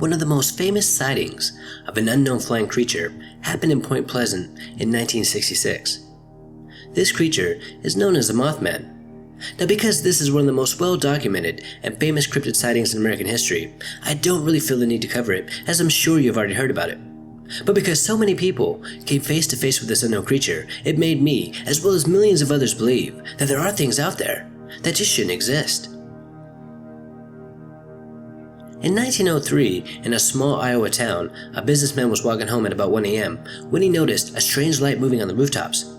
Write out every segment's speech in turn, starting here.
One of the most famous sightings of an unknown flying creature happened in Point Pleasant in 1966. This creature is known as the Mothman. Now, because this is one of the most well-documented and famous cryptid sightings in American history, I don't really feel the need to cover it, as I'm sure you've already heard about it. But because so many people came face to face with this unknown creature, it made me, as well as millions of others, believe that there are things out there that just shouldn't exist. In 1903, in a small Iowa town, a businessman was walking home at about 1 a.m. when he noticed a strange light moving on the rooftops.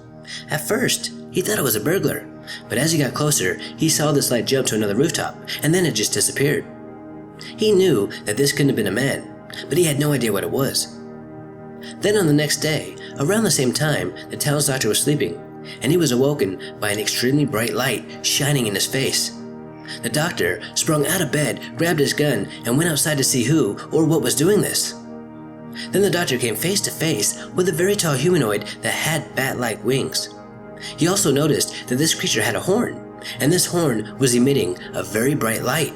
At first, he thought it was a burglar, but as he got closer, he saw this light jump to another rooftop, and then it just disappeared. He knew that this couldn't have been a man, but he had no idea what it was. Then on the next day, around the same time, the town's doctor was sleeping, and he was awoken by an extremely bright light shining in his face. The doctor sprung out of bed, grabbed his gun, and went outside to see who or what was doing this. Then the doctor came face to face with a very tall humanoid that had bat-like wings. He also noticed that this creature had a horn, and this horn was emitting a very bright light.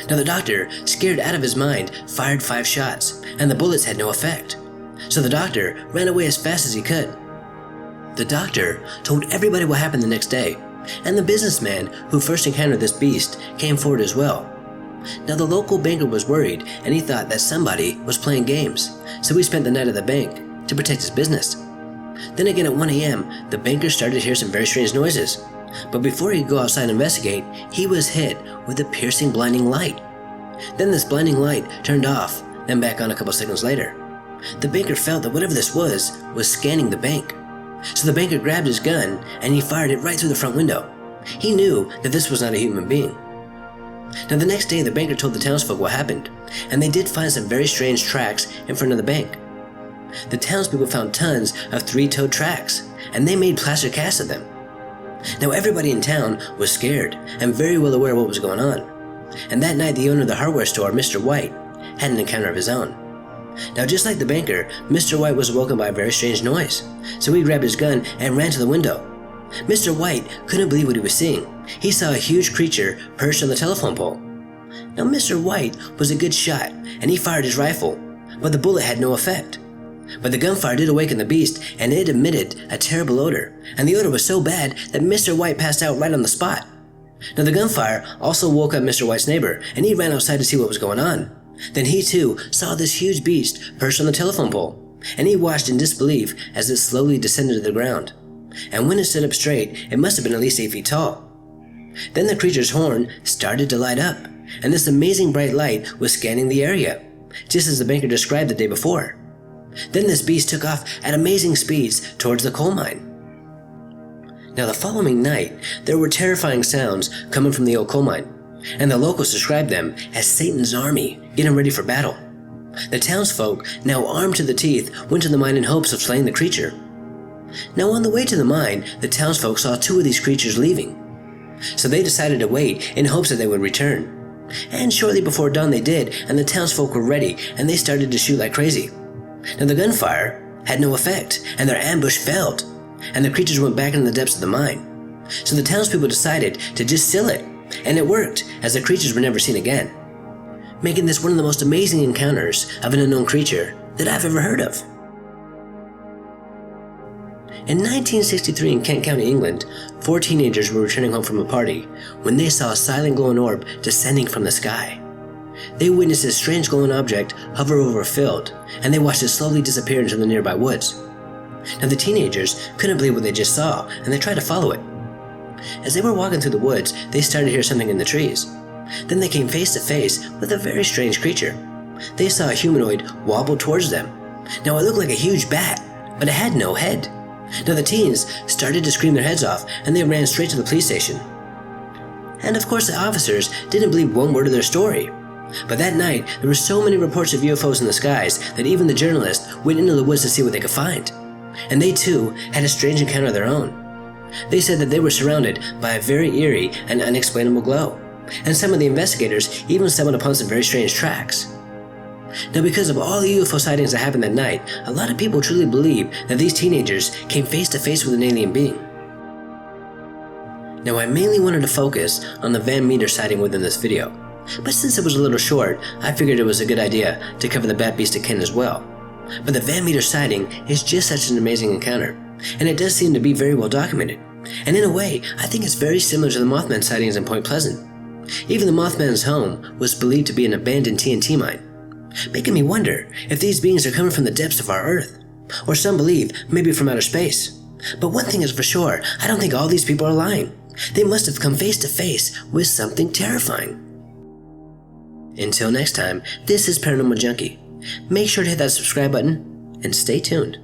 Now the doctor, scared out of his mind, fired 5 shots, and the bullets had no effect. So the doctor ran away as fast as he could. The doctor told everybody what happened the next day, and the businessman who first encountered this beast came forward as well. Now the local banker was worried, and he thought that somebody was playing games, so he spent the night at the bank to protect his business. Then again at 1 a.m., the banker started to hear some very strange noises, but before he could go outside and investigate, he was hit with a piercing, blinding light. Then this blinding light turned off, then back on a couple seconds later. The banker felt that whatever this was scanning the bank. So the banker grabbed his gun and he fired it right through the front window. He knew that this was not a human being. Now the next day, the banker told the townsfolk what happened, and they did find some very strange tracks in front of the bank. The townspeople found tons of 3-toed tracks, and they made plaster casts of them. Now everybody in town was scared and very well aware of what was going on. And that night, the owner of the hardware store, Mr. White, had an encounter of his own. Now just like the banker, Mr. White was awoken by a very strange noise, so he grabbed his gun and ran to the window. Mr. White couldn't believe what he was seeing. He saw a huge creature perched on the telephone pole. Now Mr. White was a good shot, and he fired his rifle, but the bullet had no effect. But the gunfire did awaken the beast, and it emitted a terrible odor, and the odor was so bad that Mr. White passed out right on the spot. Now the gunfire also woke up Mr. White's neighbor, and he ran outside to see what was going on. Then he too saw this huge beast perched on the telephone pole, and he watched in disbelief as it slowly descended to the ground. And when it stood up straight, it must have been at least 8 feet tall. Then the creature's horn started to light up, and this amazing bright light was scanning the area, just as the banker described the day before. Then this beast took off at amazing speeds towards the coal mine. Now the following night, there were terrifying sounds coming from the old coal mine, and the locals described them as Satan's army getting ready for battle. The townsfolk, now armed to the teeth, went to the mine in hopes of slaying the creature. Now on the way to the mine, the townsfolk saw 2 of these creatures leaving. So they decided to wait in hopes that they would return. And shortly before dawn they did, and the townsfolk were ready, and they started to shoot like crazy. Now the gunfire had no effect, and their ambush failed, and the creatures went back into the depths of the mine. So the townspeople decided to just seal it, and it worked, as the creatures were never seen again, making this one of the most amazing encounters of an unknown creature that I've ever heard of. In 1963 in Kent County, England, 4 teenagers were returning home from a party when they saw a silent glowing orb descending from the sky. They witnessed this strange glowing object hover over a field, and they watched it slowly disappear into the nearby woods. Now the teenagers couldn't believe what they just saw, and they tried to follow it. As they were walking through the woods, they started to hear something in the trees. Then they came face to face with a very strange creature. They saw a humanoid wobble towards them. Now it looked like a huge bat, but it had no head. Now the teens started to scream their heads off, and they ran straight to the police station. And of course the officers didn't believe one word of their story. But that night, there were so many reports of UFOs in the skies that even the journalists went into the woods to see what they could find. And they too had a strange encounter of their own. They said that they were surrounded by a very eerie and unexplainable glow, and some of the investigators even stumbled upon some very strange tracks. Now because of all the UFO sightings that happened that night, a lot of people truly believe that these teenagers came face to face with an alien being. Now I mainly wanted to focus on the Van Meter sighting within this video, But since it was a little short, I figured it was a good idea to cover the Bat Beast again as well. But the Van Meter sighting is just such an amazing encounter, and it does seem to be very well documented. And in a way, I think it's very similar to the Mothman sightings in Point Pleasant. Even the Mothman's home was believed to be an abandoned TNT mine, making me wonder if these beings are coming from the depths of our Earth, or some believe maybe from outer space. But one thing is for sure, I don't think all these people are lying. They must have come face to face with something terrifying. Until next time, this is Paranormal Junkie. Make sure to hit that subscribe button and stay tuned.